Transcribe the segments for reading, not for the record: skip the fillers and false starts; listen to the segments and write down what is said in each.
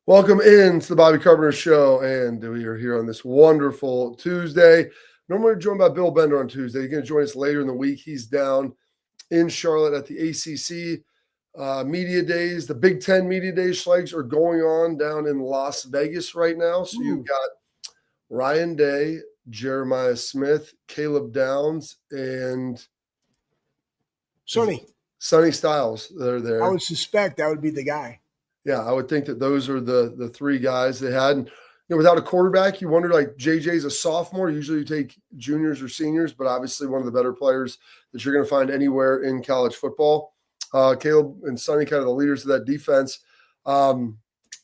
Welcome in to the Bobby Carpenter Show, and we are here on this wonderful Tuesday. Normally we're joined by Bill Bender on Tuesday. He's going to join us later in the week. He's down in Charlotte at the ACC Media Days. The Big Ten Media Days Schlegs are going on down in Las Vegas right now. So you've got Ryan Day, Jeremiah Smith, Caleb Downs, and Sonny Styles that are there. I would suspect that would be the guy. Yeah, I would think that those are the three guys they had. And, without a quarterback, you wonder, like, JJ's a sophomore. Usually you take juniors or seniors, but obviously one of the better players that you're going to find anywhere in college football. Caleb and Sonny kind of the leaders of that defense. But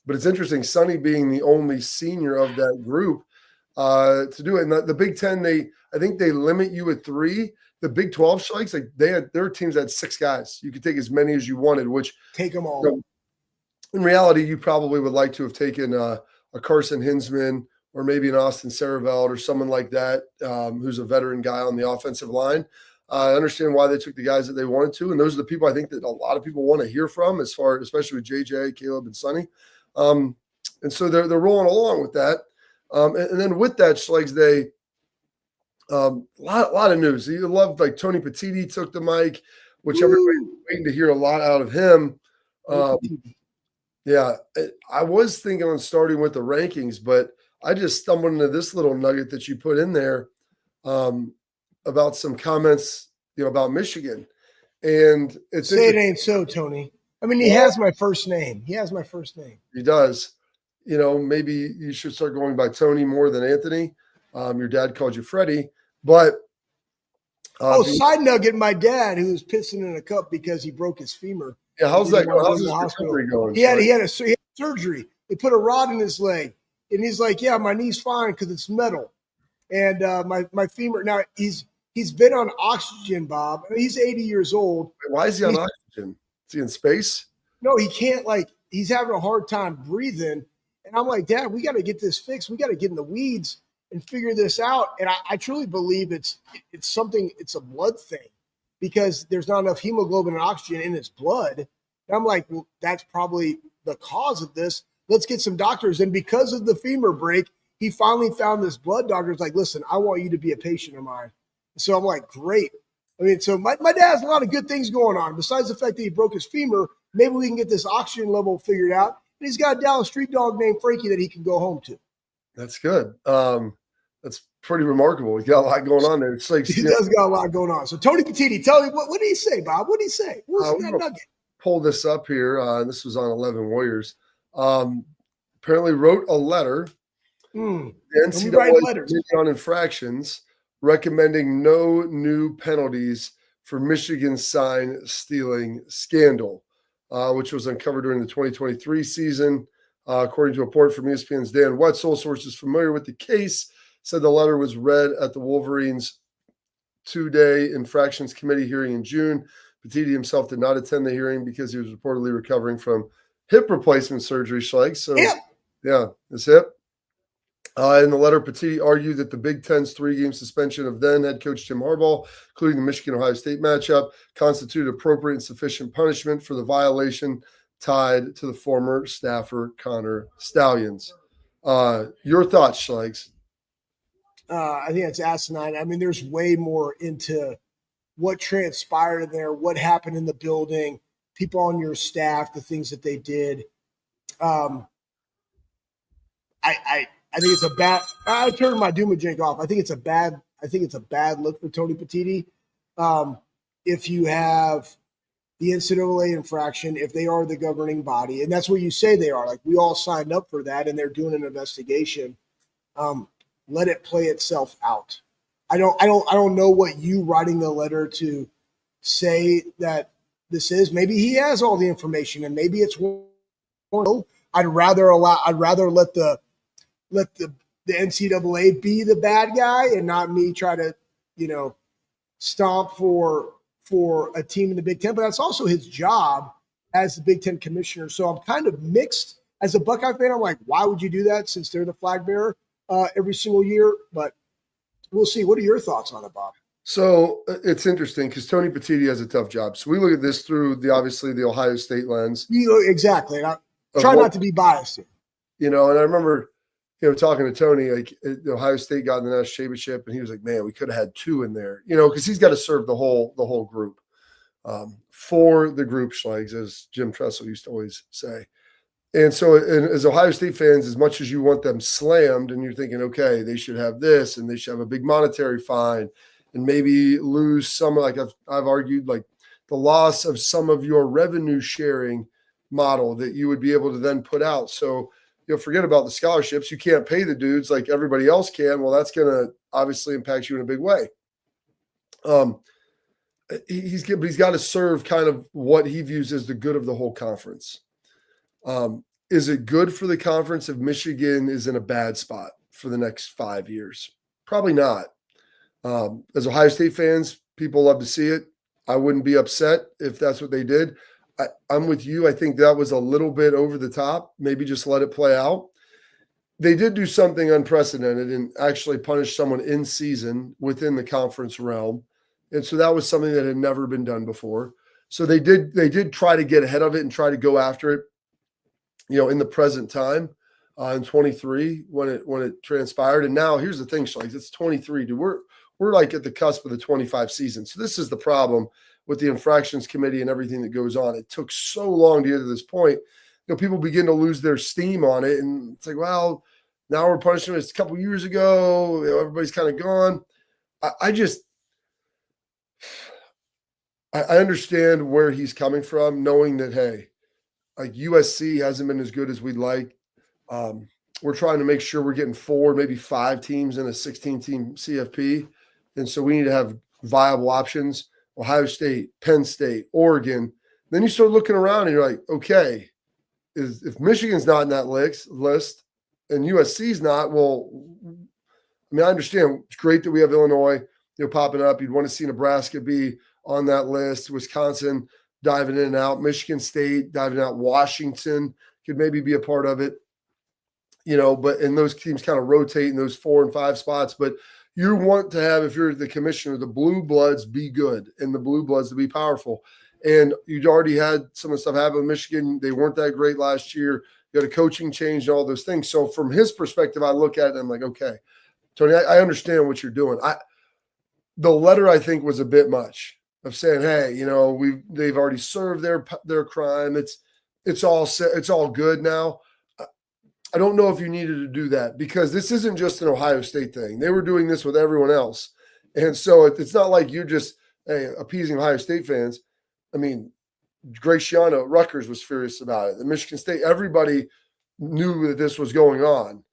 it's interesting, Sonny being the only senior of that group to do it. And the Big Ten, I think they limit you at 3. The Big 12 strikes, like their teams had 6 guys. You could take as many as you wanted, which take them all. In reality, you probably would like to have taken a Carson Hinsman or maybe an Austin Sareveld or someone like that, who's a veteran guy on the offensive line. I understand why they took the guys that they wanted to, and those are the people I think that a lot of people want to hear from, especially with JJ, Caleb, and Sonny. And so they're rolling along with that. And then with that, Schlegs, they a lot of news. You loved, like, Tony Petitti took the mic, which everybody's waiting to hear a lot out of him. Yeah, I was thinking on starting with the rankings, but I just stumbled into this little nugget that you put in there about some comments, about Michigan. And it's Say it ain't so, Tony. I mean, he has my first name. He does. Maybe you should start going by Tony more than Anthony. Your dad called you Freddie, but side nugget, my dad, who was pissing in a cup because he broke his femur. Yeah, how's that going? How's his recovery going? He had surgery. They put a rod in his leg, and he's like, "Yeah, my knee's fine because it's metal." And my femur. Now he's been on oxygen, Bob. I mean, he's 80 years old. Wait, why is he on oxygen? Is he in space? No, he can't. Like, he's having a hard time breathing. And I'm like, Dad, we got to get this fixed. We got to get in the weeds and figure this out. And I truly believe it's something. It's a blood thing, because there's not enough hemoglobin and oxygen in his blood. And I'm like, well, that's probably the cause of this. Let's get some doctors. And because of the femur break, he finally found this blood doctor. It's like, listen, I want you to be a patient of mine. So I'm like, great. I mean, so my dad has a lot of good things going on. Besides the fact that he broke his femur, maybe we can get this oxygen level figured out. And he's got a Dallas street dog named Frankie that he can go home to. That's good. That's pretty remarkable. He's got a lot going on there. It's like, he does got a lot going on. So Tony Petitti, tell me, what did he say, Bob? What did he say? What's that nugget? Pull this up here. This was on 11 Warriors. Apparently wrote a letter. The NCAA on infractions, recommending no new penalties for Michigan's sign stealing scandal, which was uncovered during the 2023 season. According to a report from ESPN's Dan Wetzel, sources familiar with the case said the letter was read at the Wolverines' 2-day infractions committee hearing in June. Petitti himself did not attend the hearing because he was reportedly recovering from hip replacement surgery, Schleich. So, yeah, his hip. In the letter, Petitti argued that the Big Ten's 3-game suspension of then head coach Jim Harbaugh, including the Michigan-Ohio State matchup, constituted appropriate and sufficient punishment for the violation tied to the former staffer Connor Stallions. Your thoughts, Schleich? I think that's asinine. I mean, there's way more into what transpired in there, what happened in the building, people on your staff, the things that they did. I think it's a bad. I turned my Doomajink off. I think it's a bad look for Tony Petitti. If you have the NCAA infraction, if they are the governing body, and that's what you say they are. Like, we all signed up for that, and they're doing an investigation. Let it play itself out. I don't know what you writing the letter to say that this is. Maybe he has all the information, and maybe it's one. I'd rather let the NCAA be the bad guy and not me try to, stomp for a team in the Big Ten. But that's also his job as the Big Ten commissioner. So I'm kind of mixed as a Buckeye fan. I'm like, why would you do that since they're the flag bearer every single year? But we'll see. What are your thoughts on it, Bob? So it's interesting because Tony Petitti has a tough job. So we look at this through obviously the Ohio State lens. Exactly. And I try not to be biased here. And I remember, talking to Tony, like Ohio State got in the national championship, and he was like, "Man, we could have had 2 in there," because he's got to serve the whole group, for the group schlegs, as Jim Tressel used to always say. And so, as Ohio State fans, as much as you want them slammed, and you're thinking, okay, they should have this, and they should have a big monetary fine, and maybe lose some, like I've argued, like the loss of some of your revenue sharing model that you would be able to then put out. So, forget about the scholarships. You can't pay the dudes like everybody else can. Well, that's going to obviously impact you in a big way. He's got to serve kind of what he views as the good of the whole conference. Is it good for the conference if Michigan is in a bad spot for the next 5 years? Probably not. As Ohio State fans, people love to see it. I wouldn't be upset if that's what they did. I'm with you. I think that was a little bit over the top. Maybe just let it play out. They did do something unprecedented and actually punish someone in season within the conference realm. And so that was something that had never been done before. So they did try to get ahead of it and try to go after it, in the present time, in 23 when it transpired. And now here's the thing, Schlegs, it's 23. Dude, we're like at the cusp of the 25 season. So this is the problem with the infractions committee and everything that goes on. It took so long to get to this point. People begin to lose their steam on it. And it's like, well, now we're punishing it. It's a couple years ago. Everybody's kind of gone. I understand where he's coming from, knowing that, hey, like USC hasn't been as good as we'd like. We're trying to make sure we're getting 4, maybe 5 teams in a 16-team CFP. And so we need to have viable options. Ohio State, Penn State, Oregon. Then you start looking around and you're like, okay, if Michigan's not in that list and USC's not, well, I mean, I understand it's great that we have Illinois, popping up. You'd want to see Nebraska be on that list, Wisconsin diving in and out, Michigan State diving out, Washington could maybe be a part of it, but and those teams kind of rotate in those 4 and 5 spots. But you want to have, if you're the commissioner, the blue bloods be good and the blue bloods to be powerful. And you'd already had some of the stuff happen in Michigan. They weren't that great last year. You had a coaching change and all those things. So from his perspective, I look at it and I'm like, okay, Tony, I understand what you're doing. The letter, I think, was a bit much of saying, hey, they've already served their crime. It's all good now. I don't know if you needed to do that because this isn't just an Ohio State thing. They were doing this with everyone else. And so it's not like you're just appeasing Ohio State fans. I mean, Graciano at Rutgers was furious about it. The Michigan State, everybody knew that this was going on.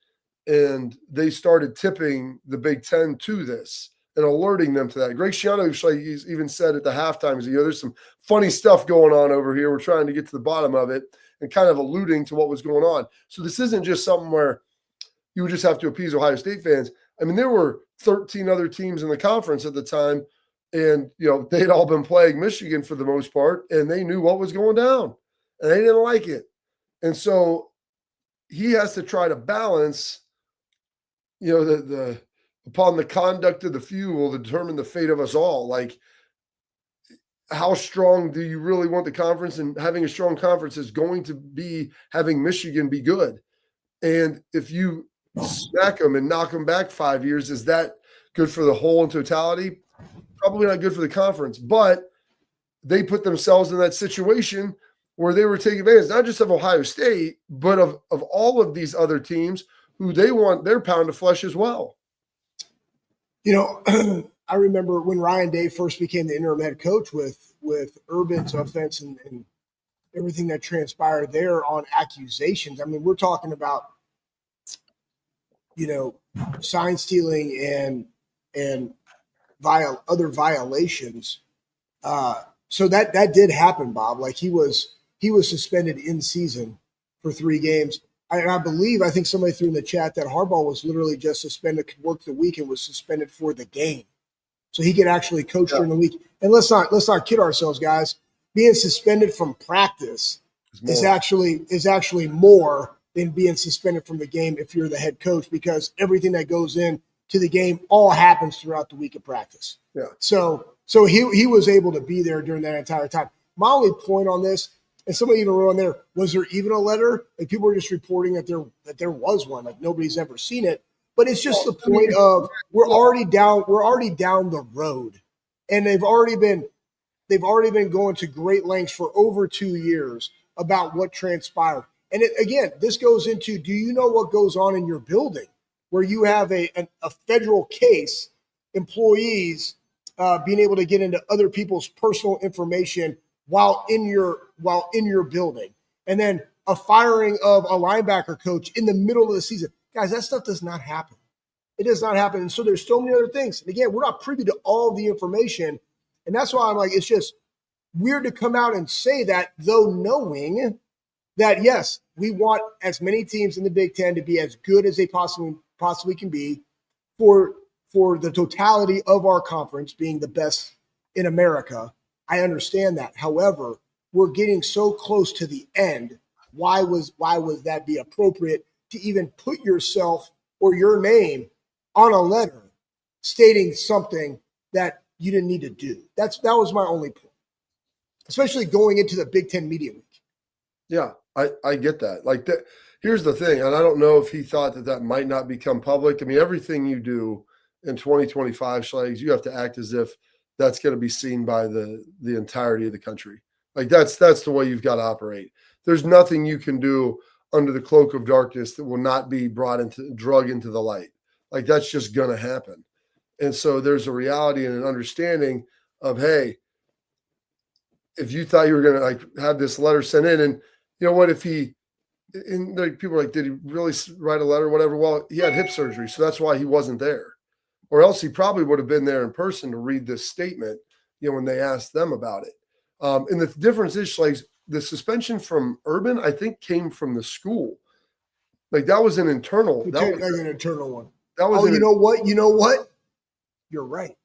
And they started tipping the Big Ten to this and alerting them to that. Graciano he's even said at the halftime, there's some funny stuff going on over here. We're trying to get to the bottom of it. And kind of alluding to what was going on. So this isn't just something where you would just have to appease Ohio State fans. I mean, there were 13 other teams in the conference at the time, and they'd all been playing Michigan for the most part, and they knew what was going down, and they didn't like it. And so he has to try to balance, the upon the conduct of the few will determine the fate of us all. Like, how strong do you really want the conference? And having a strong conference is going to be having Michigan be good. And if you smack them and knock them back 5 years, is that good for the whole in totality? Probably not good for the conference, but they put themselves in that situation where they were taking advantage, not just of Ohio State, but of all of these other teams who they want their pound of flesh as well. I remember when Ryan Day first became the interim head coach with Urban's offense and everything that transpired there on accusations. I mean, we're talking about, sign stealing and other violations. So that did happen, Bob. Like he was suspended in season for 3 games. I think somebody threw in the chat that Harbaugh was literally just suspended, could work the week and was suspended for the game. So he could actually coach during the week. And let's not kid ourselves, guys. Being suspended from practice is actually more than being suspended from the game if you're the head coach, because everything that goes in to the game all happens throughout the week of practice. Yeah. So he was able to be there during that entire time. My only point on this And somebody even wrote on there, was there even a letter? Like people were just reporting that there was one. Like nobody's ever seen it. But it's just the point of we're already down the road. And they've already been going to great lengths for over 2 years about what transpired. And again, this goes into, do you know what goes on in your building where you have a federal case, employees being able to get into other people's personal information while in your building, and then a firing of a linebacker coach in the middle of the season. Guys, that stuff does not happen. It does not happen. And so there's so many other things. And again, we're not privy to all the information. And that's why I'm like, it's just weird to come out and say that, though knowing that, yes, we want as many teams in the Big Ten to be as good as they possibly can be for the totality of our conference being the best in America. I understand that. However, we're getting so close to the end. Why was that be appropriate to even put yourself or your name on a letter stating something that you didn't need to do? That was my only point, especially going into the Big Ten Media Week. Yeah, I get that. Like that. Here's the thing, and I don't know if he thought that might not become public. I mean, everything you do in 2025, Schlags, you have to act as if that's going to be seen by the entirety of the country. Like that's the way you've got to operate. There's nothing you can do under the cloak of darkness that will not be drug into the light. Like that's just going to happen. And so there's a reality and an understanding of, hey, if you thought you were going to like have this letter sent in, and you know what, if he, and like people are like, did he really write a letter or whatever? Well, he had hip surgery, so that's why he wasn't there. Or else he probably would have been there in person to read this statement, you know, when they asked them about it. And the difference is, like, the suspension from Urban, I think, came from the school. Like, that was an internal. That was an internal one. That was. You know what? You know what? You're right.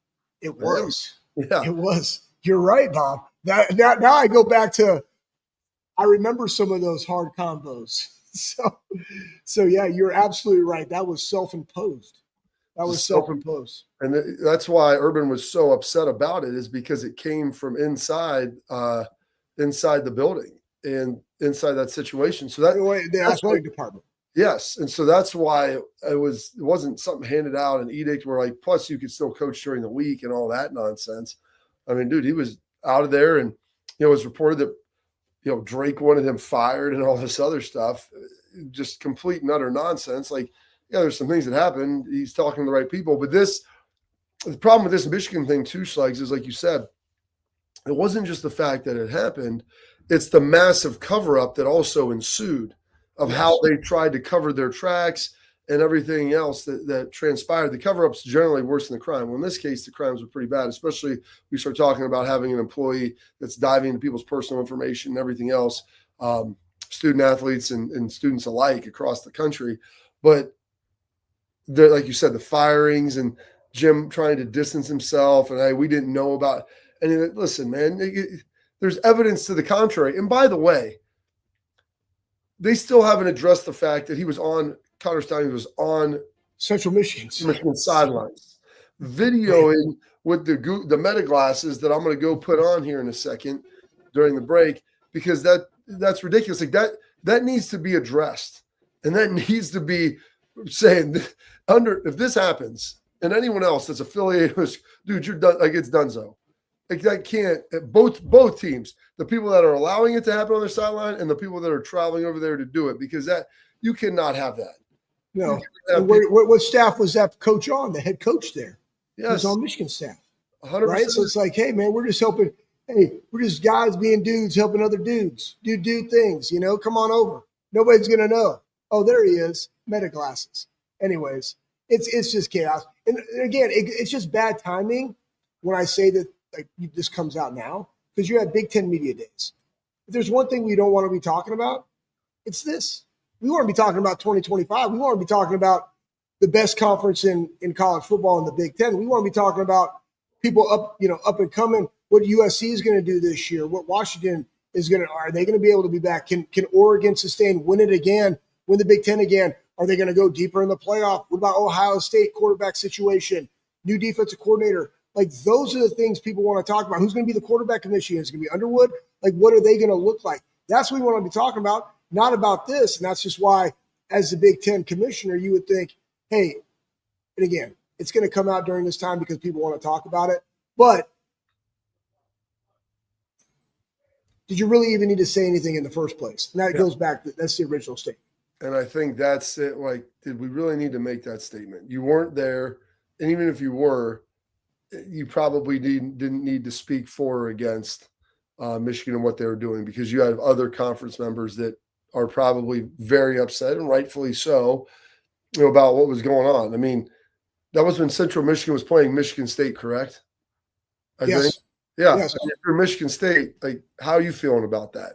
It was. Yeah. It was. You're right, Bob. Now I go back to, I remember some of those hard combos. So yeah, you're absolutely right. That was self-imposed. That was self-imposed. And that's why Urban was so upset about it, is because it came from inside the building and inside that situation. So the athletic department. Yes. And so that's why it wasn't something handed out, an edict where, like, plus you could still coach during the week and all that nonsense. I mean, dude, he was out of there, and, you know, it was reported that, you know, Drake wanted him fired and all this other stuff. Just complete and utter nonsense. Like, yeah, there's some things that happen. He's talking to the right people. But the problem with this Michigan thing too, Schlags, is like you said, it wasn't just the fact that it happened. It's the massive cover-up that also ensued of how they tried to cover their tracks and everything else that transpired. The cover-up's generally worse than the crime. Well, in this case, the crimes were pretty bad, especially we start talking about having an employee that's diving into people's personal information and everything else, student athletes and students alike across the country. But like you said, the firings and Jim trying to distance himself, and hey, we didn't know about. And listen, man, there's evidence to the contrary. And by the way, they still haven't addressed the fact that he was on Connor Stein was on Central Michigan sidelines, videoing with the meta glasses that I'm going to go put on here in a second during the break, because that's ridiculous. Like that needs to be addressed, and that needs to be saying if this happens and anyone else that's affiliated with, dude, you're done. Like, it's donezo. Like, that can't, both teams, the people that are allowing it to happen on their sideline and the people that are traveling over there to do it, because that you cannot have that. No. What staff was that coach on? The head coach there. Yes. He was on Michigan staff. 100%. Right? So it's like, hey, man, we're just helping. Hey, we're just guys being dudes helping other dudes do things, you know, come on over. Nobody's going to know. Oh, there he is. Meta glasses. Anyways, it's just chaos. And again, it's just bad timing when I say that, like, this comes out now, because you have Big Ten Media Days. If there's one thing we don't want to be talking about, it's this. We want to be talking about 2025. We want to be talking about the best conference in college football in the Big Ten. We want to be talking about people up and coming, what USC is going to do this year, what Washington is going to, are they going to be able to be back? Can Oregon sustain, win it again, win the Big Ten again? Are they going to go deeper in the playoff? What about Ohio State quarterback situation, new defensive coordinator? Like, those are the things people want to talk about. Who's going to be the quarterback of Michigan? Is it going to be Underwood? Like, what are they going to look like? That's what we want to be talking about, not about this. And that's just why, as the Big Ten commissioner, you would think, hey, and again, it's going to come out during this time because people want to talk about it. But did you really even need to say anything in the first place? And that goes back to that's the original statement. And I think that's it. Like, did we really need to make that statement? You weren't there. And even if you were, you probably didn't need to speak for or against Michigan and what they were doing, because you have other conference members that are probably very upset, and rightfully so, about what was going on. I mean, that was when Central Michigan was playing Michigan State, correct? I think. Yeah. Yes. If you're Michigan State, like, how are you feeling about that?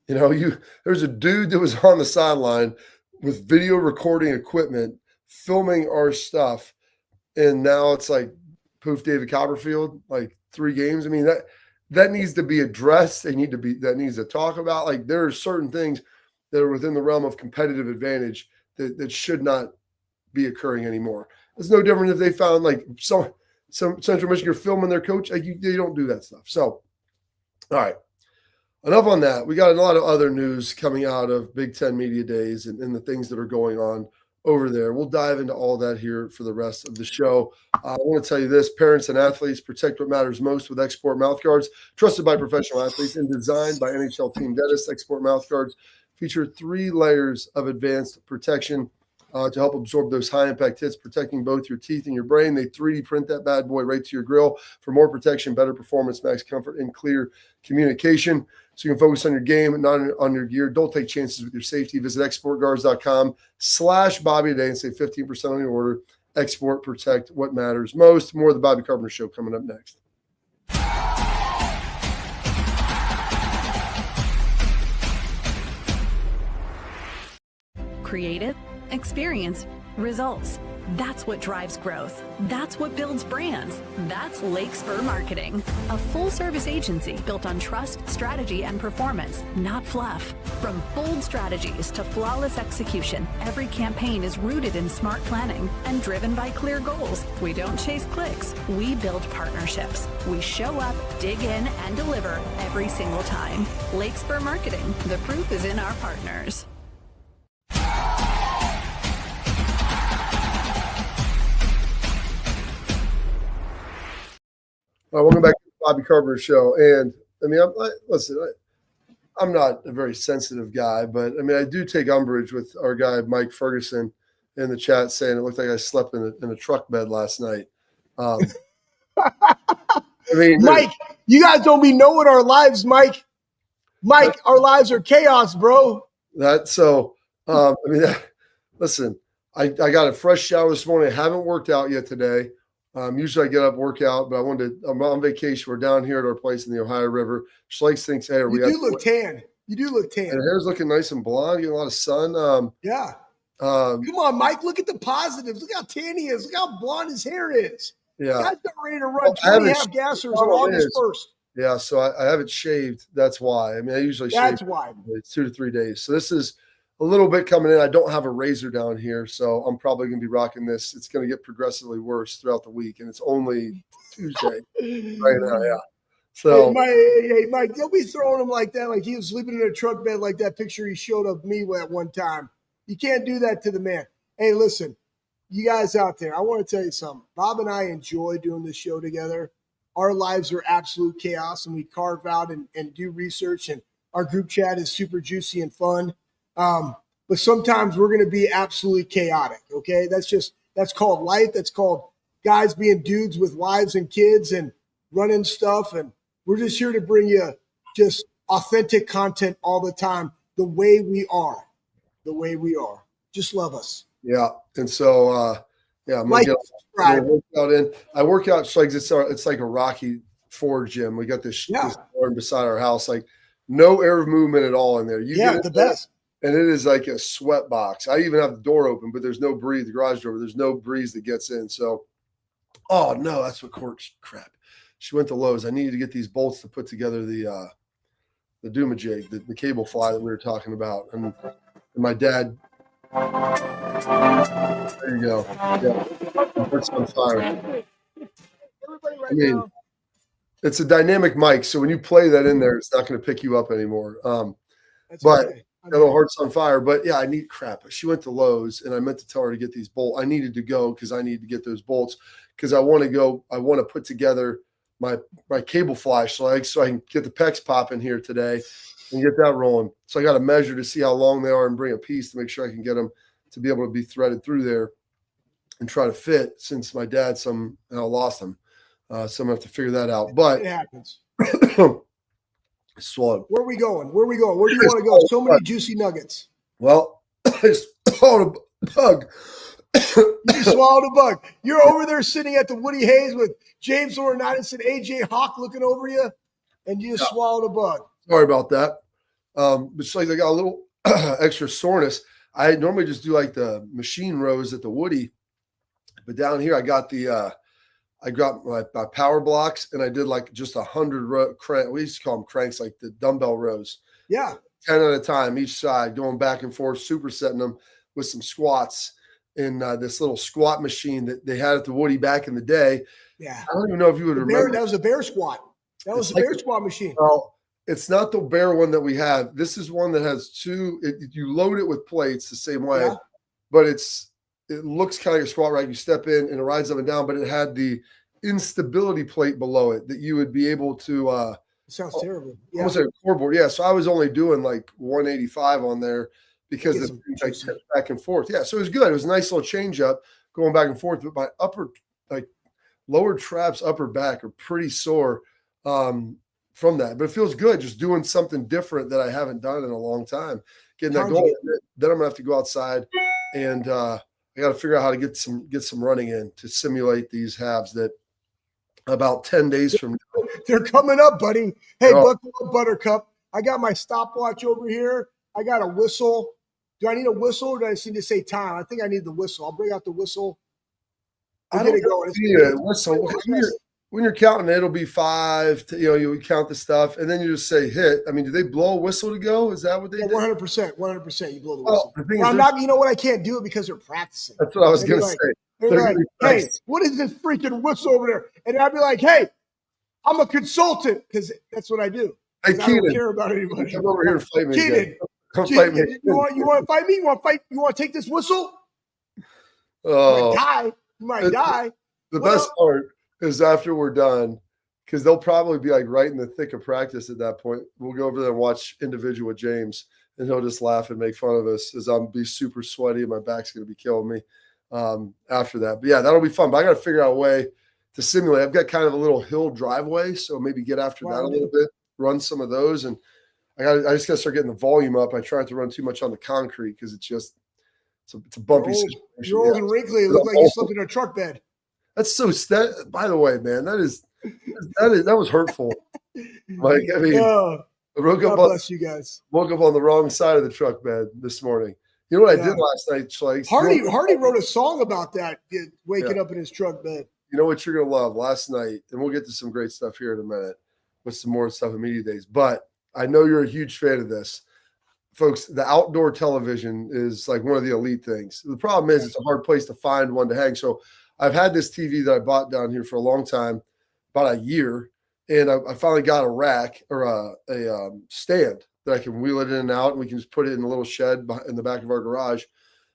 There's a dude that was on the sideline with video recording equipment, filming our stuff, and now it's like poof, David Copperfield, like 3 games. I mean, that needs to be addressed. That needs to talk about. Like, there are certain things that are within the realm of competitive advantage that should not be occurring anymore. It's no different if they found like some Central Michigan filming their coach. Like, they don't do that stuff. So, all right. Enough on that. We got a lot of other news coming out of Big Ten Media Days and the things that are going on over there. We'll dive into all that here for the rest of the show. I want to tell you this: parents and athletes, protect what matters most with Export mouthguards, trusted by professional athletes and designed by NHL team dentists. Export mouthguards feature 3 layers of advanced protection to help absorb those high-impact hits, protecting both your teeth and your brain. They 3D print that bad boy right to your grill for more protection, better performance, max comfort, and clear communication. So you can focus on your game, not on your gear. Don't take chances with your safety. Visit exportguards.com/Bobby today and save 15% on your order. Export, protect what matters most. More of the Bobby Carpenter Show coming up next. Creative, experience, results. That's what drives growth. That's what builds brands. That's Lakespur Marketing, a full-service agency built on trust, strategy, and performance, not fluff. From bold strategies to flawless execution, every campaign is rooted in smart planning and driven by clear goals. We don't chase clicks. We build partnerships. We show up, dig in, and deliver every single time. Lakespur Marketing. The proof is in our partners. Welcome back to the Bobby Carpenter Show. And I mean, I'm not a very sensitive guy, but I mean, I do take umbrage with our guy Mike Ferguson in the chat saying it looked like I slept in a truck bed last night. I mean, Mike, you guys don't be knowing our lives, Mike. Mike, our lives are chaos, bro. Listen, I got a fresh shower this morning. I haven't worked out yet today. Usually I get up, work out, but I'm on vacation. We're down here at our place in the Ohio River. Schleich thinks, hey, you do look tan. You do look tan. And hair's looking nice and blonde, getting a lot of sun. Yeah. Come on, Mike. Look at the positives. Look how tan he is. Look how blonde his hair is. Yeah. Guy's got ready to run 20-half gassers on August 1st. Yeah, so I haven't shaved. That's why. I mean, I usually shave. That's why. 2 to 3 days. So this is a little bit coming in. I don't have a razor down here, so I'm probably going to be rocking this. It's going to get progressively worse throughout the week, and it's only Tuesday right now. Yeah. So hey, Mike, don't be throwing him like that. Like he was sleeping in a truck bed, like that picture he showed of me at one time. You can't do that to the man. Hey, listen, you guys out there, I want to tell you something. Bob and I enjoy doing this show together. Our lives are absolute chaos, and we carve out and do research, and our group chat is super juicy and fun. But sometimes we're going to be absolutely chaotic. Okay. That's called life. That's called guys being dudes with wives and kids and running stuff. And we're just here to bring you just authentic content all the time, the way we are. Just love us. Yeah. And so, I'm like, workout in. I work out like it's like a Rocky Ford gym. We got this barn beside our house, like no air movement at all in there. The best. And it is like a sweat box. I even have the door open, but there's no breeze, the garage door, there's no breeze that gets in. So, oh no, that's what crap. She went to Lowe's. I needed to get these bolts to put together the Doomajig, the cable fly that we were talking about. And my dad, there you go. Yeah. It's on fire. I mean, it's a dynamic mic. So when you play that in there, it's not going to pick you up anymore. but okay. got a little heart's on fire. But yeah, I need crap. She went to Lowe's and I meant to tell her to get these bolts. I needed to go because I need to get those bolts because I want to put together my cable flashlight so I can get the pecs popping here today and get that rolling. So I got to measure to see how long they are and bring a piece to make sure I can get them to be able to be threaded through there and try to fit, since my dad somehow lost them. So I'm going to have to figure that out. But it happens. Swallowed. Where are we going? Where do you want to go? So many juicy nuggets. Well, I swallowed a bug. You swallowed a bug. You're over there sitting at the Woody Hayes with James Laurinaitis and AJ Hawk looking over you, and you just swallowed a bug. Sorry about that. It's like I got a little extra soreness. I normally just do like the machine rows at the Woody, but down here I got I got my power blocks, and I did like just 100 we used to call them cranks, like the dumbbell rows. Yeah. 10 at a time each side, going back and forth, supersetting them with some squats in this little squat machine that they had at the Woody back in the day. Yeah. I don't even know if you would remember. That was a bear squat. That was a bear squat machine. Well, it's not the bear one that we have. This is one that has two. You load it with plates the same way, but it looks kind of like a squat rack. You step in and it rides up and down, but it had the instability plate below it that you would be able to it sounds terrible. Yeah. Almost like a core board. Yeah. So I was only doing like 185 on there because the back and forth. Yeah. So it was good. It was a nice little change up going back and forth. But my lower traps, upper back are pretty sore from that. But it feels good just doing something different that I haven't done in a long time. Getting that goal. Then I'm gonna have to go outside and I got to figure out how to get some running in to simulate these halves that about 10 days from now. They're coming up, buddy. Hey, Buttercup, I got my stopwatch over here. I got a whistle. Do I need a whistle or do I just need to say time? I think I need the whistle. I'll bring out the whistle. I don't need a whistle. When you're counting, it'll be 5. You count the stuff, and then you just say hit. I mean, do they blow a whistle to go? Is that what they do? 100%. 100%. You blow the whistle. I'm not. You know what? I can't do it because they're practicing. That's what I was going to say. They're like, hey, what is this freaking whistle over there? And I'd be like, hey, I'm a consultant because that's what I do. Hey, I don't care about anybody. Come over here and fight me. Keenan, fight me. You want to fight me? You want to fight? You want to take this whistle? Oh, you might die. The best part is after we're done, because they'll probably be like right in the thick of practice at that point. We'll go over there and watch individual with James, and he'll just laugh and make fun of us as I'm be super sweaty and my back's going to be killing me after that. But yeah, that'll be fun. But I got to figure out a way to simulate. I've got kind of a little hill driveway, so maybe get after that a little bit, run some of those, and I just got to start getting the volume up. I try not to run too much on the concrete because it's a bumpy situation. You're old and wrinkly. It looks like you slept in a truck bed. That's so. By the way, man, that was hurtful. Like, I mean, God bless you guys. Woke up on the wrong side of the truck bed this morning. You know what I did last night, Schleich? Hardy wrote a song about that, waking up in his truck bed. You know what you're gonna love last night, and we'll get to some great stuff here in a minute with some more stuff in media days. But I know you're a huge fan of this. Folks, the outdoor television is like one of the elite things. The problem is it's a hard place to find one to hang. So I've had this TV that I bought down here for a long time, about a year, and I finally got a rack or a stand that I can wheel it in and out, and we can just put it in a little shed in the back of our garage.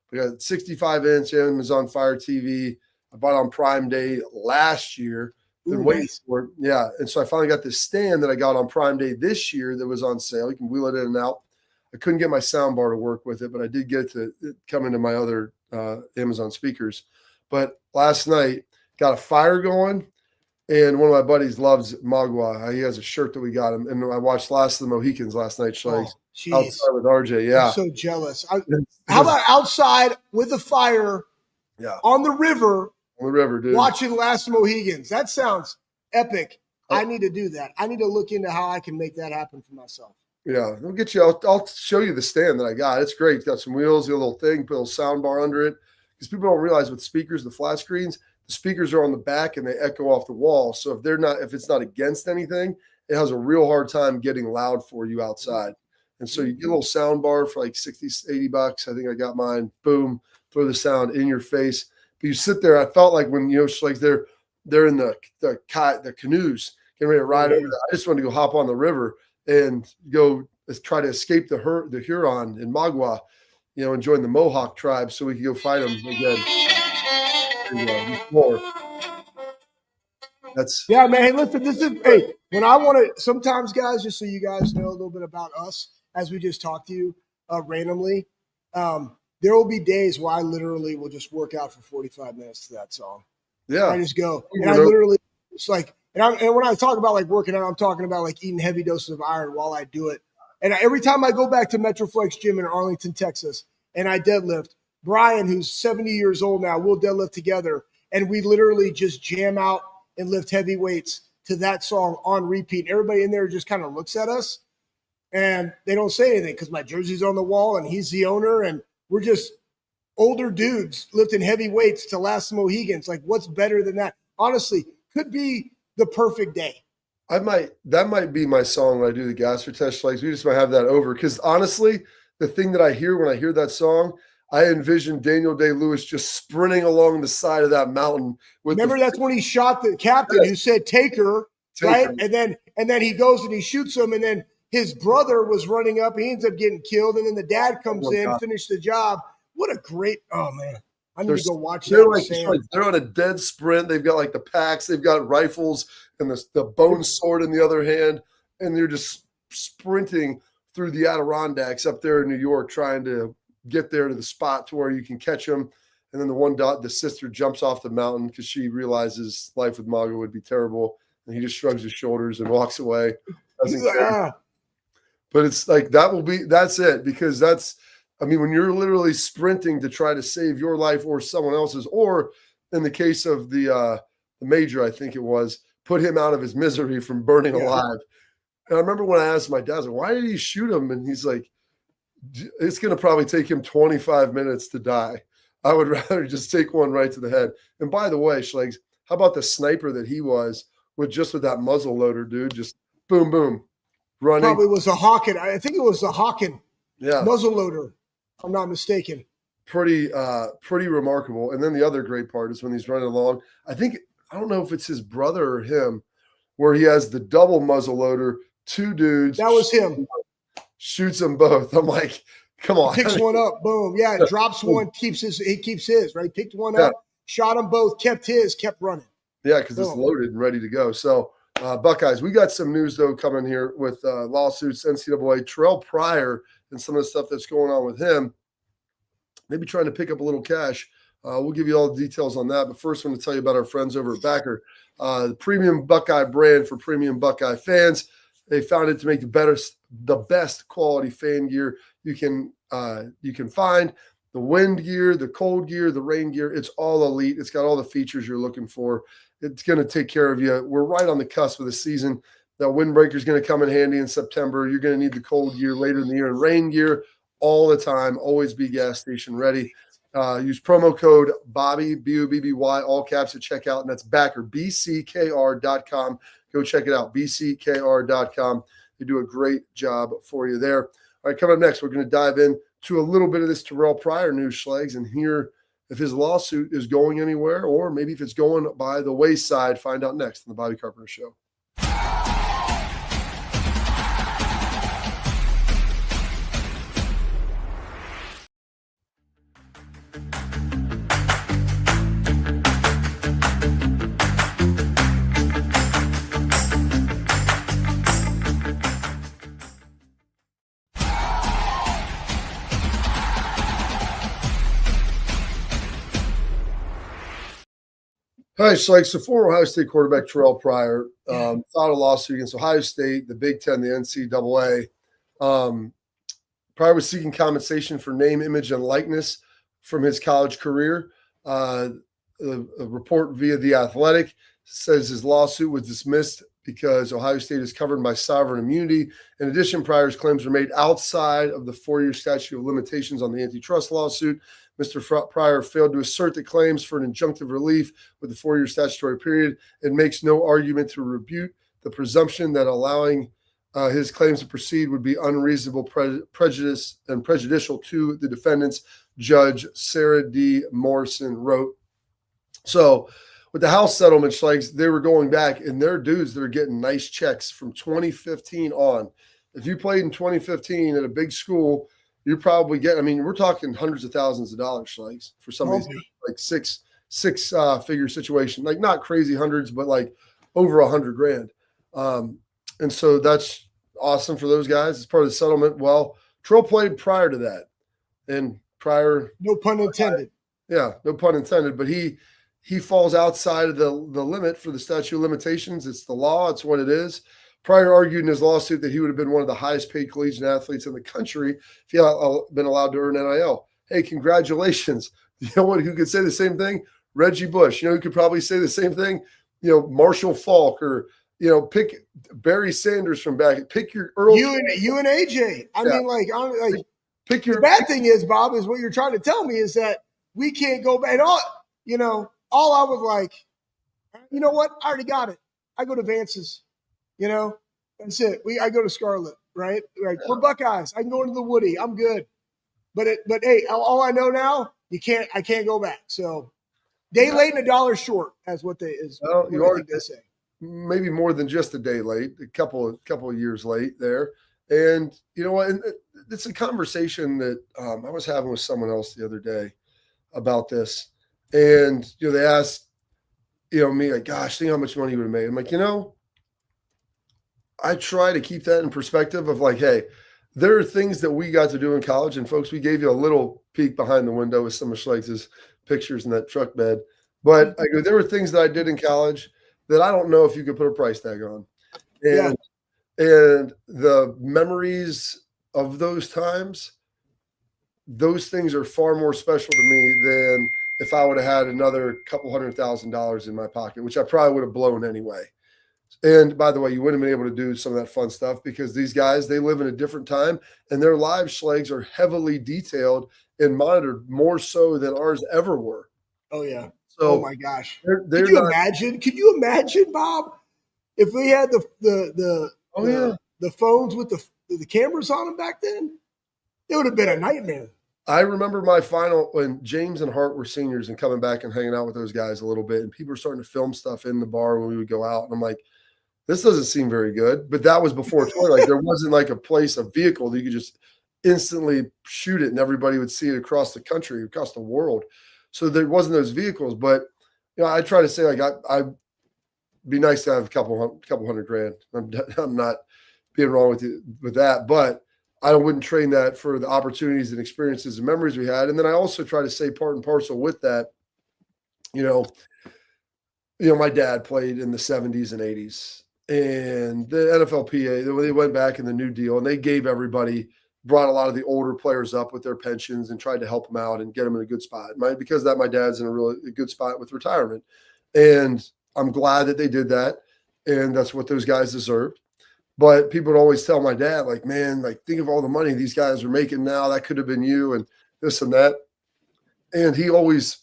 We got 65-inch Amazon Fire TV. I bought on Prime Day last year. Been waiting for it. Yeah, and so I finally got this stand that I got on Prime Day this year that was on sale. You can wheel it in and out. I couldn't get my sound bar to work with it, but I did get it to come into my other Amazon speakers. But last night, got a fire going, and one of my buddies loves Magua. He has a shirt that we got him, and I watched Last of the Mohicans last night, outside with RJ. Yeah, I'm so jealous. How about outside with a fire? Yeah, on the river. On the river, dude. Watching Last of the Mohicans. That sounds epic. I need to do that. I need to look into how I can make that happen for myself. Yeah, I'll get you. I'll show you the stand that I got. It's great. It's got some wheels, a little thing, put a little sound bar under it. Because people don't realize with speakers, the flat screens, the speakers are on the back and they echo off the wall. So if it's not against anything, it has a real hard time getting loud for you outside. And so you get a little sound bar for like $60-$80. I think I got mine. Boom, throw the sound in your face. But you sit there. I felt like when like they're in the canoes getting ready to ride over there. I just wanted to go hop on the river and go try to escape the Huron in Magua, and join the Mohawk tribe so we could go fight them again. More. Yeah, man. Hey, listen, when I want to, sometimes, guys, just so you guys know a little bit about us as we just talked to you randomly, there will be days where I literally will just work out for 45 minutes to that song. Yeah. I just go. And I literally, it's like, and when I talk about like working out, I'm talking about like eating heavy doses of iron while I do it. And every time I go back to Metroflex Gym in Arlington, Texas, and I deadlift, Brian, who's 70 years old now, we'll deadlift together. And we literally just jam out and lift heavy weights to that song on repeat. Everybody in there just kind of looks at us and they don't say anything because my jersey's on the wall and he's the owner and we're just older dudes lifting heavy weights to last the Mohegans. Like, what's better than that? Honestly, could be the perfect day. That might be my song when I do the Gasser test. Like, we just might have that over. Because honestly, the thing that I hear when I hear that song, I envision Daniel Day-Lewis just sprinting along the side of that mountain. Remember, that's when he shot the captain who said, take her, right? And then he goes and he shoots him, and then his brother was running up. He ends up getting killed, and then the dad comes in, finished the job. What a great – oh, man. I need to go watch that. They're on a dead sprint. They've got like the packs. They've got rifles and the bone sword in the other hand, and they're just sprinting through the Adirondacks up there in New York trying to get there to the spot to where you can catch them. And then the sister jumps off the mountain because she realizes life with Maga would be terrible. And he just shrugs his shoulders and walks away. Doesn't care. But it's like, that's it. Because when you're literally sprinting to try to save your life or someone else's, or in the case of the major, I think it was, put him out of his misery from burning alive. And I remember when I asked my dad, I was like, why did he shoot him? And he's like, it's going to probably take him 25 minutes to die. I would rather just take one right to the head. And by the way, Schlegs, how about the sniper that he was with that muzzle loader, dude? Just boom, boom, running. Probably was a Hawken. I think it was a Hawken muzzle loader, if I'm not mistaken. Pretty remarkable. And then the other great part is when he's running along, I don't know if it's his brother or him, where he has the double muzzle loader, two dudes. That was him. Shoots them both. I'm like, come on. Picks one up, boom. Yeah, drops one, keeps his, right? Picked one up, shot them both, kept running. Yeah, because it's loaded and ready to go. So, Buckeyes, we got some news, though, coming here with lawsuits, NCAA, Terrelle Pryor, and some of the stuff that's going on with him. Maybe trying to pick up a little cash. We'll give you all the details on that. But first, I want to tell you about our friends over at Backer, the premium Buckeye brand for premium Buckeye fans. They found it to make the best quality fan gear you can find. The wind gear, the cold gear, the rain gear, it's all elite. It's got all the features you're looking for. It's going to take care of you. We're right on the cusp of the season. That windbreaker is going to come in handy in September. You're going to need the cold gear later in the year, and rain gear all the time. Always be gas station ready. Use promo code Bobby, B-O-B-B-Y, all caps at checkout, and that's Backer, bckr.com. Go check it out, bckr.com. They do a great job for you there. All right, coming up next, we're going to dive into a little bit of this Terrelle Pryor news, Schlegs, and hear if his lawsuit is going anywhere or maybe if it's going by the wayside. Find out next on the Bobby Carpenter Show. Hi, Schlegs. So former Ohio State quarterback Terrelle Pryor filed a lawsuit against Ohio State, the Big Ten, the NCAA. Pryor was seeking compensation for name, image, and likeness from his college career. A report via The Athletic says his lawsuit was dismissed because Ohio State is covered by sovereign immunity. In addition, Pryor's claims were made outside of the 4-year statute of limitations on the antitrust lawsuit. Mr. Pryor failed to assert the claims for an injunctive relief with the 4-year statutory period and makes no argument to refute the presumption that allowing his claims to proceed would be unreasonable prejudice and prejudicial to the defendants, Judge Sarah D. Morrison wrote. So with the House settlement, Schlegs, they were going back, and their dudes, they're getting nice checks from 2015 on. If you played in 2015 at a big school, you're probably getting, I mean, we're talking hundreds of thousands of dollars, Schlegs, for some of these like six figure situation, like not crazy hundreds, but like over $100,000. And so that's awesome for those guys. It's part of the settlement. Well, Terrelle played prior to that, and Pryor, no pun intended. Yeah, no pun intended. But he falls outside of the limit for the statute of limitations. It's the law. It's what it is. Pryor argued in his lawsuit that he would have been one of the highest paid collegiate athletes in the country if he had been allowed to earn NIL. Hey, congratulations. You know what? Who could say the same thing? Reggie Bush. You know who could probably say the same thing? You know, Marshall Falk, or pick Barry Sanders from back. Pick your Earl. You and AJ. I mean, pick your. The bad thing is, Bob, is what you're trying to tell me is that we can't go back. And all I was like, you know what? I already got it. I go to Vance's. That's it. I go to Scarlet, right? Like, we're Buckeyes. I can go into the Woody. I'm good. But hey, all I know now, I can't go back. So day late and $1 short, as what they is. Well, you are they say. Maybe more than just a day late, a couple of years late there. And you know what? And it's a conversation that I was having with someone else the other day about this. And they asked, me like, gosh, think how much money you would have made. I'm like, I try to keep that in perspective of like, hey, there are things that we got to do in college. And folks, we gave you a little peek behind the window with some of Schlegs' pictures in that truck bed. But I go, there were things that I did in college that I don't know if you could put a price tag on. And the memories of those times, those things are far more special to me than if I would have had another couple $100,000 in my pocket, which I probably would have blown anyway. And by the way, you wouldn't have been able to do some of that fun stuff because these guys, they live in a different time and their live Schlegs are heavily detailed and monitored more so than ours ever were. Oh, yeah. So, oh, my gosh. Could you imagine? Could you imagine, Bob, if we had the phones with the cameras on them back then? It would have been a nightmare. I remember my final when James and Hart were seniors and coming back and hanging out with those guys a little bit, and people were starting to film stuff in the bar when we would go out. And I'm like, this doesn't seem very good. But that was before Twitter. Like, there wasn't like a vehicle that you could just instantly shoot it and everybody would see it across the country, across the world. So there wasn't those vehicles. But I try to say, like, I'd be nice to have a couple $100,000. I'm not being wrong with that, but I wouldn't trade that for the opportunities and experiences and memories we had. And then I also try to say part and parcel with that, my dad played in the 70s and 80s, and the NFLPA, they went back in the New Deal and they gave everybody, brought a lot of the older players up with their pensions and tried to help them out and get them in a good spot. Because of that, my dad's in a really good spot with retirement. And I'm glad that they did that. And that's what those guys deserved. But people would always tell my dad, like, man, like, think of all the money these guys are making now. That could have been you and this and that. And he always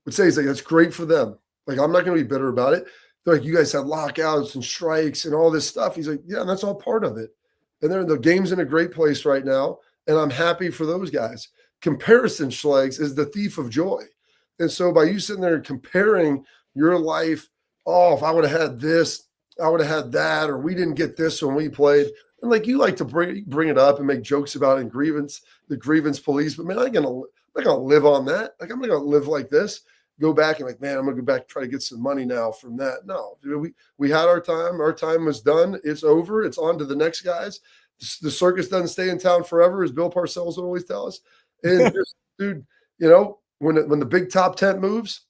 would say, he's like, that's great for them. Like, I'm not going to be bitter about it. They're like, you guys had lockouts and strikes and all this stuff. He's like, yeah, that's all part of it. And the game's in a great place right now. And I'm happy for those guys. Comparison, Schlegs, is the thief of joy. And so by you sitting there comparing your life, if I would have had this, I would have had that, or we didn't get this when we played. And like, you like to bring it up and make jokes about it and the grievance police, but man, I'm not gonna live on that. Like, I'm not gonna live like this. Go back and like, man, I'm gonna go back and try to get some money now from that. No, we had our time. Our time was done. It's over. It's on to the next guys. The circus doesn't stay in town forever, as Bill Parcells would always tell us. And just, dude, when the big top tent moves,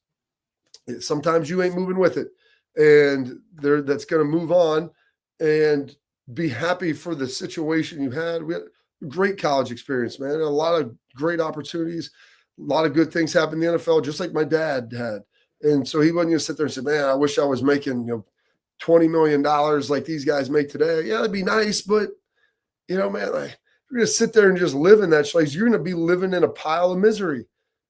sometimes you ain't moving with it. And that's going to move on and be happy for the situation you had. We had a great college experience, man. A lot of great opportunities, a lot of good things happened in the NFL, just like my dad had. And so he wasn't going to sit there and say, man, I wish I was making $20 million like these guys make today. Yeah, it'd be nice, but man, like, you're going to sit there and just live in that place. You're going to be living in a pile of misery,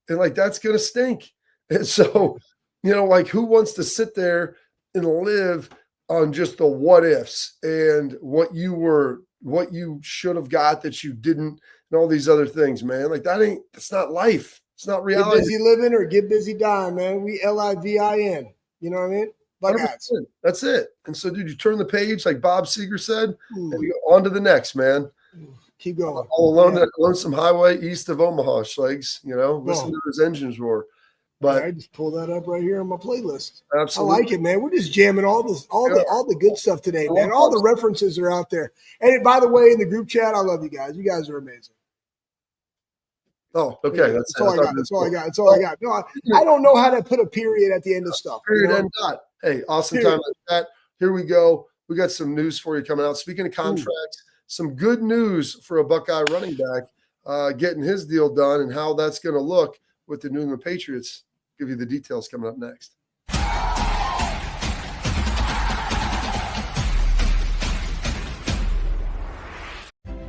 and like, that's going to stink. And so, like, who wants to sit there and live on just the what ifs and what you should have got that you didn't, and all these other things, man? Like, that's not life. It's not reality. Get busy living or get busy dying, man. We LIVIN. You know what I mean? Buckeyes. 100%. That's it. And so, dude, you turn the page, like Bob Seger said, and you go on to the next, man. Keep going. All alone that Lonesome Highway east of Omaha, Schlegs, listen to those engines roar. But I just pull that up right here on my playlist. Absolutely. I like it, man. We're just jamming all the good stuff today, man. All the references are out there. And by the way, in the group chat, I love you guys. You guys are amazing. Oh, okay. That's all I got. That's all I got. That's all I got. No, I don't know how to put a period at the end of stuff. Period and dot. Hey, awesome time like that. Here we go. We got some news for you coming out. Speaking of contracts, some good news for a Buckeye running back getting his deal done and how that's going to look with the New England Patriots. Give you the details coming up next.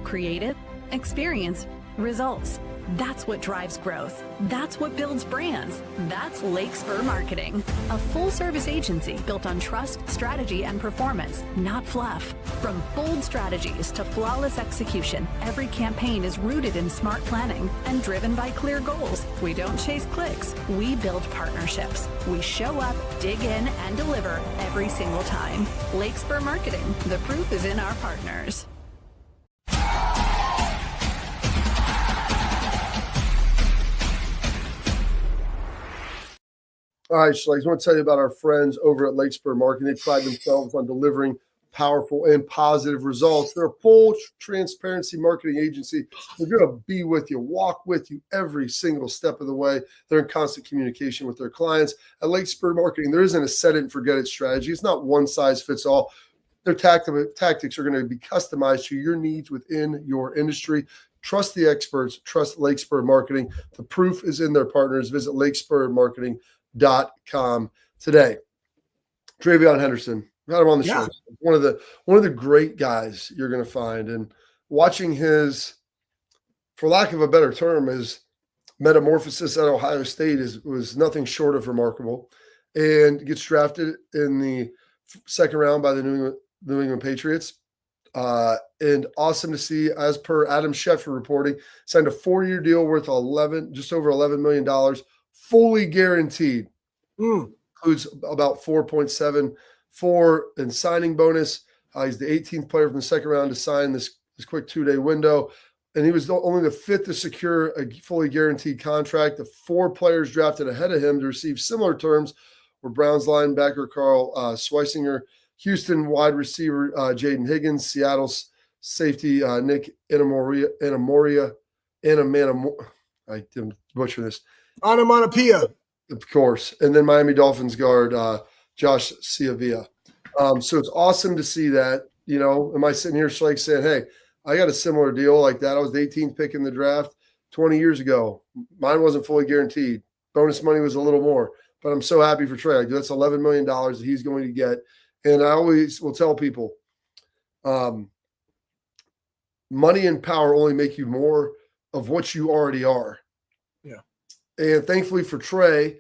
Creative, experience, results. That's what drives growth. That's what builds brands. That's Lakespur Marketing, a full-service agency built on trust, strategy, and performance, not fluff. From bold strategies to flawless execution, every campaign is rooted in smart planning and driven by clear goals. We don't chase clicks. We build partnerships. We show up, dig in, and deliver every single time. Lakespur Marketing. The proof is in our partners. All right, Schlegs, I want to tell you about our friends over at Lakespur Marketing. They pride themselves on delivering powerful and positive results. They're a full transparency marketing agency. They're going to be with you, walk with you every single step of the way. They're in constant communication with their clients. At Lakespur Marketing, there isn't a set it and forget it strategy. It's not one size fits all. Their tactics are going to be customized to your needs within your industry. Trust the experts. Trust Lakespur Marketing. The proof is in their partners. Visit lakespurmarketing.com today. Trevon Henderson, got him on the show. One of the great guys you're going to find, and watching his, for lack of a better term, his metamorphosis at Ohio State was nothing short of remarkable, and gets drafted in the second round by the New England Patriots. And awesome to see, as per Adam Schefter reporting, signed a 4-year deal worth just over $11 million. Fully guaranteed. Includes about 4.74 in signing bonus. He's the 18th player from the second round to sign this quick 2-day window. And he was only the 5th to secure a fully guaranteed contract. The 4 players drafted ahead of him to receive similar terms were Browns linebacker Carl Schweisinger, Houston wide receiver Jaden Higgins, Seattle's safety Nick Anamoria. I didn't butcher this. Onomatopoeia. Of course. And then Miami Dolphins guard Josh Ciavia. So it's awesome to see that. Am I sitting here like saying, hey, I got a similar deal like that. I was the 18th pick in the draft 20 years ago. Mine wasn't fully guaranteed. Bonus money was a little more. But I'm so happy for Trey. That's $11 million that he's going to get. And I always will tell people, money and power only make you more of what you already are. And thankfully for Trey,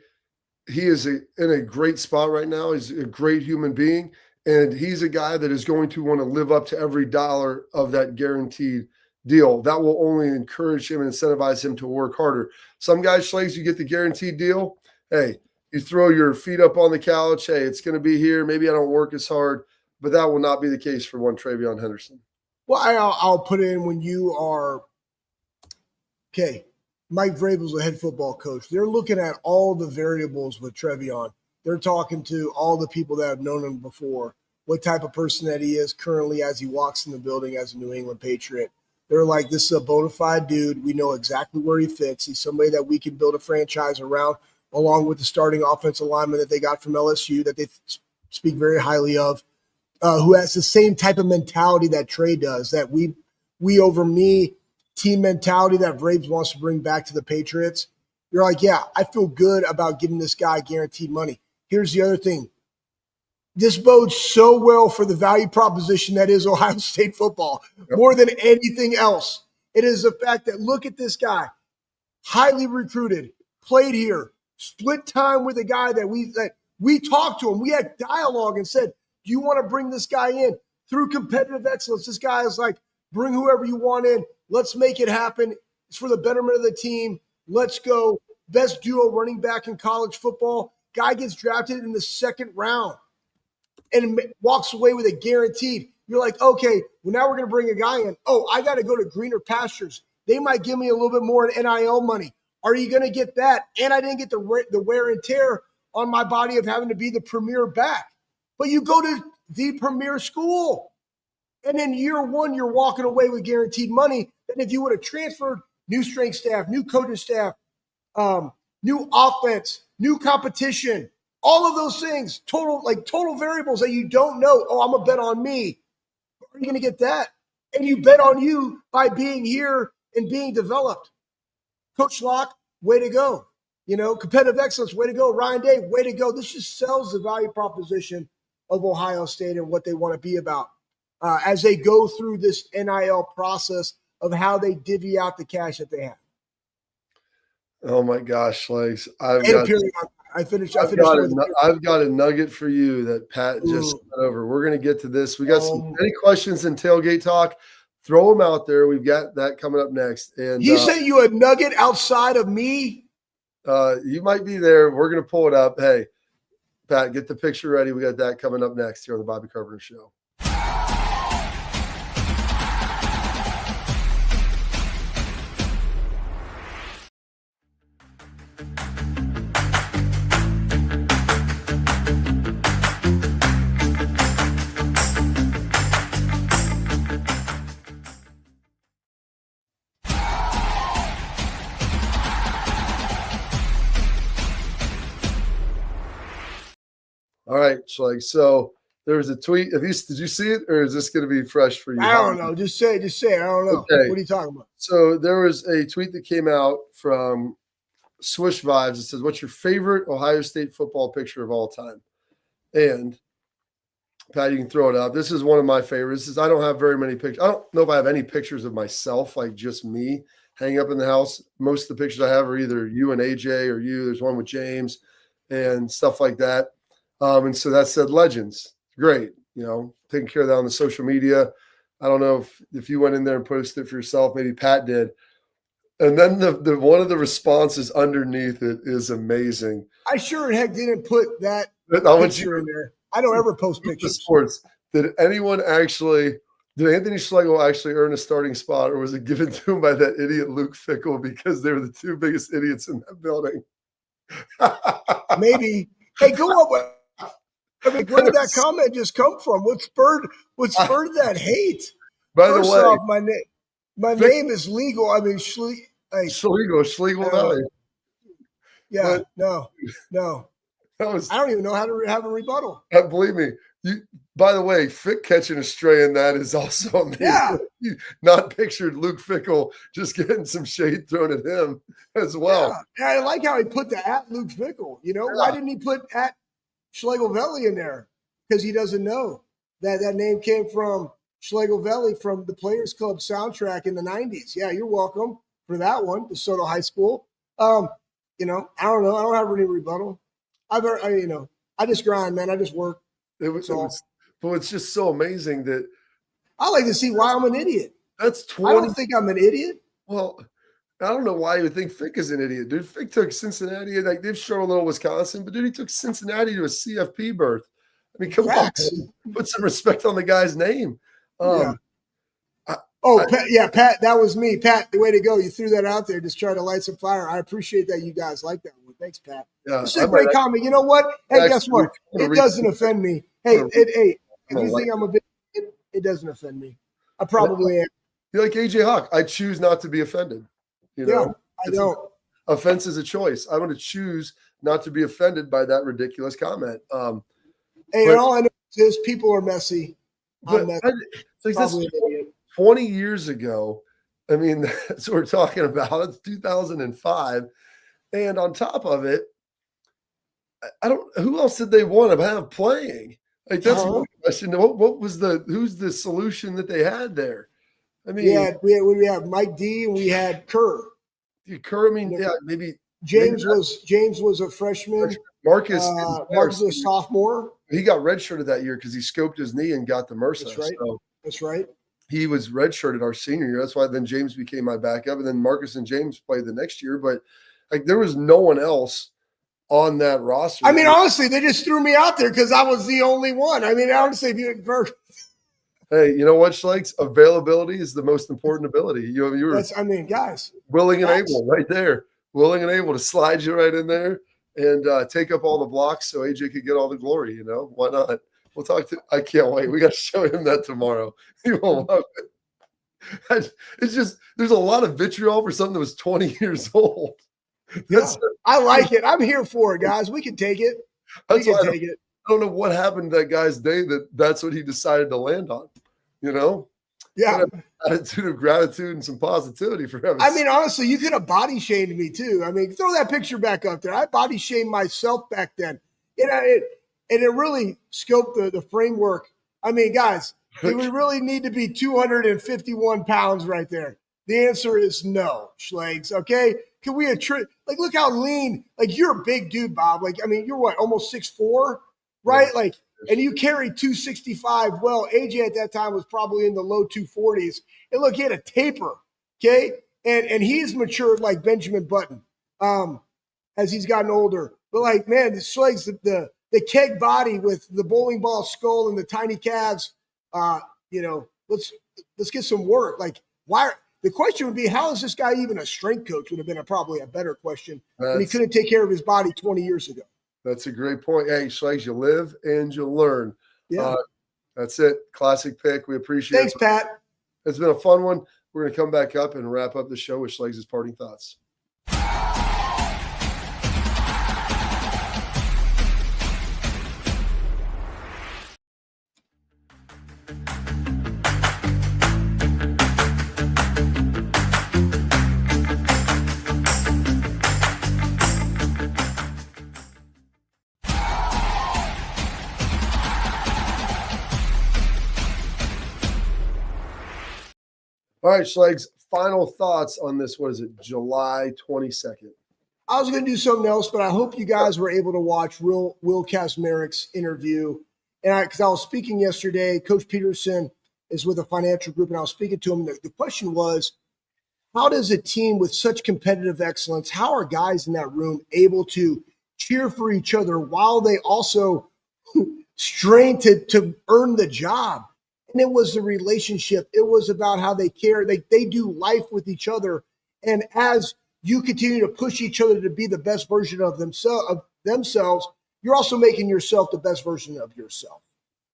he is in a great spot right now. He's a great human being, and he's a guy that is going to want to live up to every dollar of that guaranteed deal. That will only encourage him and incentivize him to work harder. Some guys, Schlegs, you get the guaranteed deal. Hey, you throw your feet up on the couch. Hey, it's going to be here. Maybe I don't work as hard, but that will not be the case for one Trevon Henderson. Well, I'll put in when you are okay. Mike Vrabel's the head football coach. They're looking at all the variables with Trevon. They're talking to all the people that have known him before, what type of person that he is currently as he walks in the building as a New England Patriot. They're like, this is a bona fide dude. We know exactly where he fits. He's somebody that we can build a franchise around, along with the starting offensive lineman that they got from LSU that they speak very highly of, who has the same type of mentality that Trey does, that we over me team mentality that Braves wants to bring back to the Patriots. You're like, yeah, I feel good about giving this guy guaranteed money. Here's the other thing. This bodes so well for the value proposition that is Ohio State football, more than anything else. It is the fact that, look at this guy, highly recruited, played here, split time with a guy that we talked to him. We had dialogue and said, do you want to bring this guy in? Through competitive excellence, this guy is like, bring whoever you want in. Let's make it happen. It's for the betterment of the team. Let's go. Best duo running back in college football. Guy gets drafted in the second round. and walks away with a guaranteed. You're like, okay, well, now we're going to bring a guy in. Oh, I got to go to greener pastures. They might give me a little bit more in NIL money. Are you going to get that? And I didn't get the wear and tear on my body of having to be the premier back. But you go to the premier school, and in year one, you're walking away with guaranteed money. And if you would have transferred new strength staff, new coaching staff, new offense, new competition, all of those things, total variables that you don't know. Oh, I'm going to bet on me. Are you going to get that? And you bet on you by being here and being developed. Coach Locke, way to go. Competitive excellence, way to go. Ryan Day, way to go. This just sells the value proposition of Ohio State and what they want to be about as they go through this NIL process of how they divvy out the cash that they have. Oh my gosh, Legs! I've got a nugget for you that Pat just sent over. We're going to get to this. We got any questions in tailgate talk? Throw them out there. We've got that coming up next. And he sent you a nugget outside of me. You might be there. We're going to pull it up. Hey, Pat, get the picture ready. We got that coming up next here on the Bobby Carpenter Show. All right, Schleg. So there was a tweet. Did you see it, or is this going to be fresh for you? I don't know. Just say it. I don't know. Okay. What are you talking about? So there was a tweet that came out from Swish Vibes. It says, "What's your favorite Ohio State football picture of all time?" And Pat, you can throw it up. This is one of my favorites. I don't have very many pictures. I don't know if I have any pictures of myself, like just me hanging up in the house. Most of the pictures I have are either you and AJ or you. There's one with James and stuff like that. And so that said legends. Great. Taking care of that on the social media. I don't know if you went in there and posted it for yourself. Maybe Pat did. And then the one of the responses underneath it is amazing. I sure in heck didn't put that picture in there. I don't ever post pictures. Sports. Did Anthony Schlegel actually earn a starting spot, or was it given to him by that idiot Luke Fickell because they were the two biggest idiots in that building? Maybe. Hey, go up. Where did that comment just come from? What spurred that hate? By the way, off, my name is legal. I mean, Schlegel Valley. Yeah, no. I don't even know how to have a rebuttal. Believe me. By the way, Fick catching a stray in that is also amazing. Yeah. Not pictured Luke Fickell just getting some shade thrown at him as well. Yeah. I like how he put the at Luke Fickell. Why didn't he put at Schlegel Valley in there? Because he doesn't know that name came from Schlegel Valley from the Players Club soundtrack in the 90s. Yeah, you're welcome for that one, DeSoto High School. I don't know. I don't have any rebuttal. I just grind, man. I just work. But it's just so amazing that I like to see why I'm an idiot. That's 20. I don't think I'm an idiot. Well, I don't know why you would think Fick is an idiot, dude. Fick took Cincinnati. Like, they've shown a little Wisconsin, but dude, he took Cincinnati to a CFP berth. I mean, come on, put some respect on the guy's name. Pat, that was me. Pat, the way to go. You threw that out there, just try to light some fire. I appreciate that you guys like that one. Thanks, Pat. Yeah, it's a great comment. You know what? Hey, guess what? It doesn't offend me. Hey, if you think I'm a bit, it doesn't offend me. I probably am. You're like AJ Hawk. I choose not to be offended. I don't. Offense is a choice. I want to choose not to be offended by that ridiculous comment. All I know is people are messy. I'm messy. 20 years ago, I mean, that's what we're talking about. It's 2005. And on top of it, who else did they want to have playing? Like, that's one question. Who's the solution that they had there? I mean, we had Mike D and we had Kerr. Kerr, I mean, maybe James was a freshman. Marcus was a sophomore. He got redshirted that year because he scoped his knee and got the MRSA. That's right. That's right. He was redshirted our senior year. That's why then James became my backup, and then Marcus and James played the next year. But like, there was no one else on that roster. I mean, honestly, they just threw me out there because I was the only one. I mean, honestly, if you hey, you know what, Schlegs? Availability is the most important ability. You were guys, willing and able right there. Willing and able to slide you right in there and take up all the blocks so AJ could get all the glory, you know? Why not? We'll talk to – I can't wait. We got to show him that tomorrow. He will love it. It's just – there's a lot of vitriol for something that was 20 years old. I like it. I'm here for it, guys. We can take it. We can take it. I don't know what happened that guy's day that's what he decided to land on, you know? Yeah. Attitude of gratitude and some positivity for him. I mean, honestly, you could have body shamed me too. I mean, throw that picture back up there. I body shamed myself back then. And it really scoped the framework. I mean, guys, do we really need to be 251 pounds right there? The answer is no, Schlegs. Okay. Can we look how lean, like you're a big dude, Bob. Like, I mean, you're what, almost 6'4", right? Yeah. Like, and you carry 265. Well, AJ at that time was probably in the low 240s. And look, he had a taper, okay? And he's matured like Benjamin Button as he's gotten older. But like, man, the Schlegs, the keg body with the bowling ball skull and the tiny calves, let's get some work. Like, why? The question would be, how is this guy even a strength coach? Would have been probably a better question. And he couldn't take care of his body 20 years ago. That's a great point. Hey, Schlegs, you live and you learn. Yeah. That's it. Classic pick. We appreciate it. Thanks, Pat. It's been a fun one. We're going to come back up and wrap up the show with Schlegs' parting thoughts. All right, Schlegs, final thoughts on this. What is it, July 22nd? I was going to do something else, but I hope you guys were able to watch Will Kazmarek's interview. And because I was speaking yesterday, Coach Peterson is with a financial group, and I was speaking to him. The question was, how does a team with such competitive excellence, how are guys in that room able to cheer for each other while they also strain to earn the job? And it was the relationship. It was about how they care. They do life with each other. And as you continue to push each other to be the best version of themselves, you're also making yourself the best version of yourself.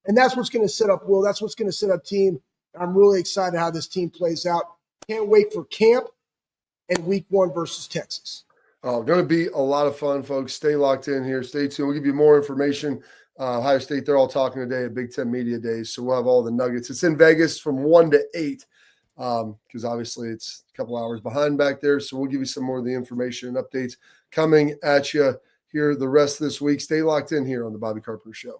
And that's what's going to set up Will. That's what's going to set up team. I'm really excited how this team plays out. Can't wait for camp and week 1 versus Texas. Oh, going to be a lot of fun, folks. Stay locked in here. Stay tuned. We'll give you more information. Ohio State, they're all talking today at Big Ten Media Days, so we'll have all the nuggets. It's in Vegas from 1 to 8 because obviously it's a couple hours behind back there, so we'll give you some more of the information and updates coming at you here the rest of this week. Stay locked in here on the Bobby Carpenter Show.